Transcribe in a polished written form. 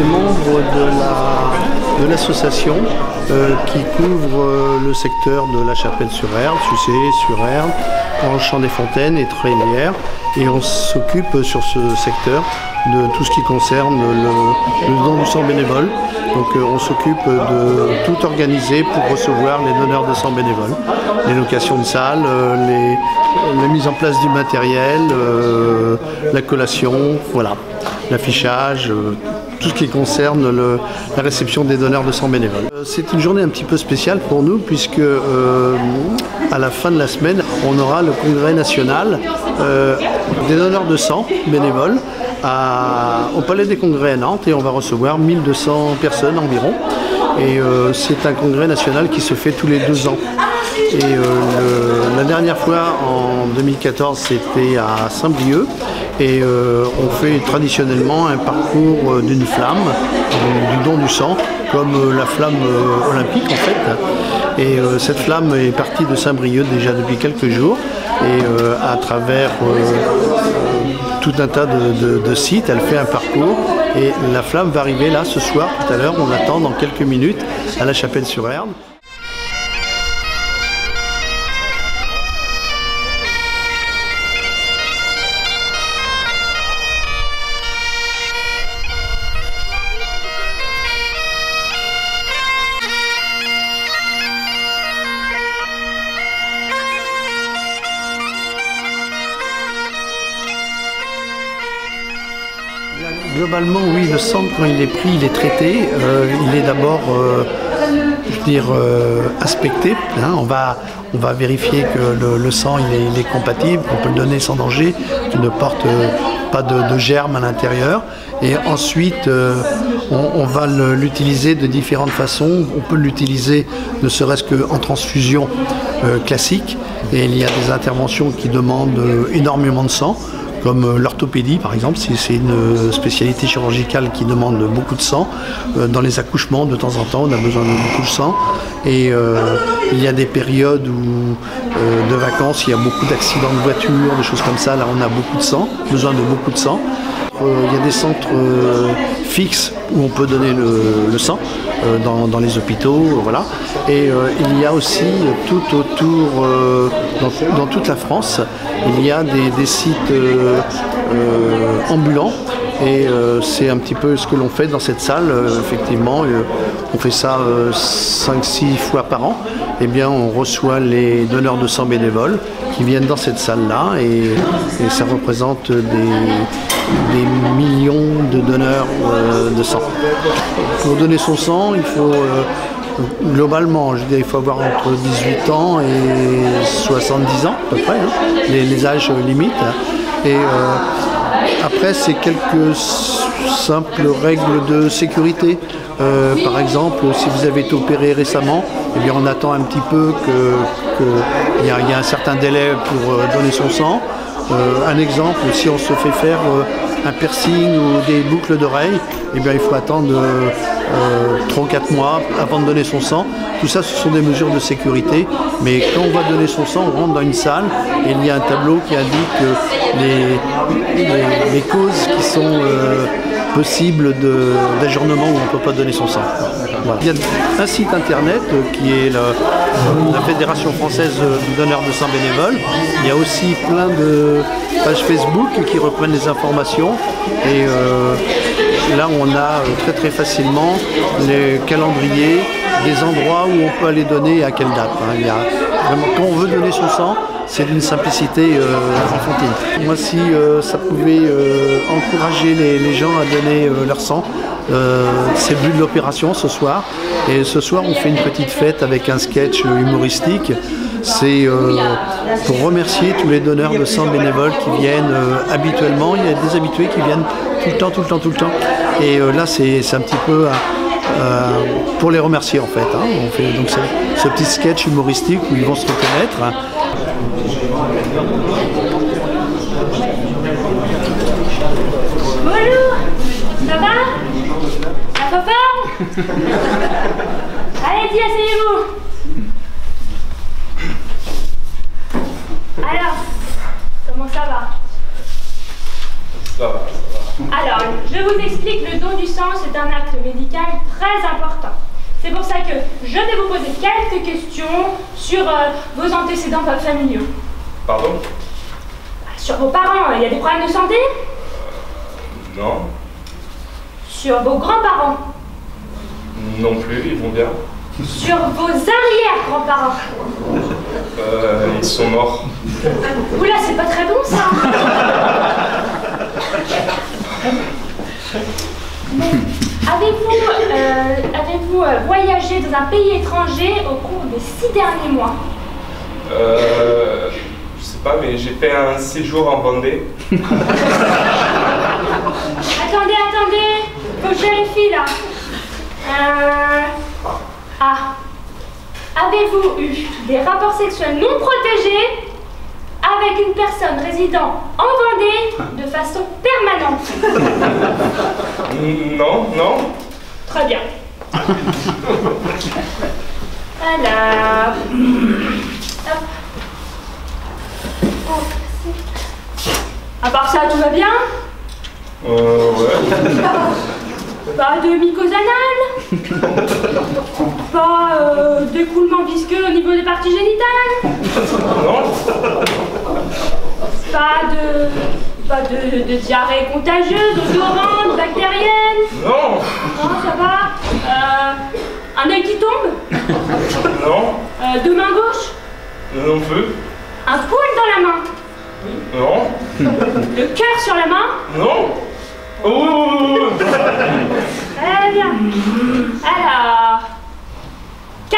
est membre de l'association qui couvre le secteur de La Chapelle-sur-Erdre, Sucé, sur Erdre, Champ-des-Fontaines et Trélières. Et on s'occupe sur ce secteur de tout ce qui concerne le don du sang bénévole. Donc on s'occupe de tout organiser pour recevoir les donneurs de sang bénévoles. Les locations de salles, la mise en place du matériel, la collation, voilà, l'affichage, tout ce qui concerne la réception des donneurs de sang bénévoles. C'est une journée un petit peu spéciale pour nous puisque à la fin de la semaine, on aura le congrès national des donneurs de sang bénévoles au Palais des Congrès à Nantes et on va recevoir 1200 personnes environ. Et c'est un congrès national qui se fait tous les 2 ans. Et la dernière fois, en 2014, c'était à Saint-Brieuc. Et on fait traditionnellement un parcours d'une flamme, du don du sang, comme la flamme olympique en fait. Et cette flamme est partie de Saint-Brieuc déjà depuis quelques jours. Et à travers tout un tas de sites, elle fait un parcours. Et la flamme va arriver là ce soir, tout à l'heure, on l'attend dans quelques minutes, à La Chapelle-sur-Erdre. Globalement, oui, le sang, quand il est pris, il est traité. Il est d'abord, inspecté. Hein. On va vérifier que le sang il est compatible, qu'on peut le donner sans danger, qu'il ne porte pas de germes à l'intérieur. Et ensuite, on va l'utiliser de différentes façons. On peut l'utiliser ne serait-ce qu'en transfusion classique. Et il y a des interventions qui demandent énormément de sang, comme l'orthopédie par exemple, c'est une spécialité chirurgicale qui demande beaucoup de sang. Dans les accouchements, de temps en temps, on a besoin de beaucoup de sang. Et il y a des périodes de vacances, il y a beaucoup d'accidents de voiture, des choses comme ça. Là, on a beaucoup de sang, besoin de beaucoup de sang. Il y a des centres fixes où on peut donner le sang dans les hôpitaux, voilà. Et il y a aussi tout autour, dans toute la France, il y a des sites ambulants. Et c'est un petit peu ce que l'on fait dans cette salle, effectivement. On fait ça 5-6 fois par an. Eh bien, on reçoit les donneurs de sang bénévoles qui viennent dans cette salle-là et ça représente des millions de donneurs de sang. Pour donner son sang, il faut globalement, je dirais, il faut avoir entre 18 ans et 70 ans à peu près, hein, les âges limites. Et après, c'est quelques simples règles de sécurité. Par exemple, si vous avez été opéré récemment, eh bien, on attend un petit peu qu'il y a un certain délai pour donner son sang. Un exemple, si on se fait faire un piercing ou des boucles d'oreilles, eh bien, il faut attendre 3 ou 4 mois avant de donner son sang. Tout ça, ce sont des mesures de sécurité. Mais quand on va donner son sang, on rentre dans une salle et il y a un tableau qui indique les causes qui sont possibles d'adjournement où on ne peut pas donner son sang. Voilà. Il y a un site internet qui est la Fédération française du donneur de sang bénévole. Il y a aussi plein de pages Facebook qui reprennent les informations. Et là, on a très facilement les calendriers des endroits où on peut aller donner et à quelle date. Hein. Il y a vraiment, quand on veut donner son sang, c'est d'une simplicité enfantine. Moi, si ça pouvait encourager les gens à donner leur sang, c'est le but de l'opération ce soir. Et ce soir, on fait une petite fête avec un sketch humoristique. C'est pour remercier tous les donneurs de sang bénévoles qui viennent habituellement. Il y a des habitués qui viennent tout le temps. Et là, c'est un petit peu pour les remercier en fait. Hein. On fait donc ce petit sketch humoristique où ils vont se reconnaître. Hein. Bonjour, ça va? La forme? Allez-y, asseyez-vous. Alors, comment ça va? Ça va. Alors, je vous explique, le don du sang, c'est un acte médical très important. C'est pour ça que je vais vous poser quelques questions sur vos antécédents familiaux. Pardon? Sur vos parents, il y a des problèmes de santé? Non. Sur vos grands-parents? Non plus, ils vont bien. Sur vos arrière-grands-parents? Ils sont morts. Oula, c'est pas très bon ça. Avez-vous voyagé dans un pays étranger au cours des 6 derniers mois? Je sais pas, mais j'ai fait un séjour en Vendée. Attendez, faut que je vérifie là. Avez-vous eu des rapports sexuels non protégés avec une personne résidant en Vendée de façon permanente? Non. Très bien. Alors... Hop. À part ça, tout va bien? Ouais. Pas de mycose anale? Pas d'écoulement visqueux au niveau des parties génitales? Non. Pas de diarrhée contagieuse, odorante, bactérienne? Non. Non, ça va. Un œil qui tombe? Non. Deux mains gauches? Non plus. Un poil dans la main? Non. Le cœur sur la main? Non. Oh. Très bien. Alors, 14-7,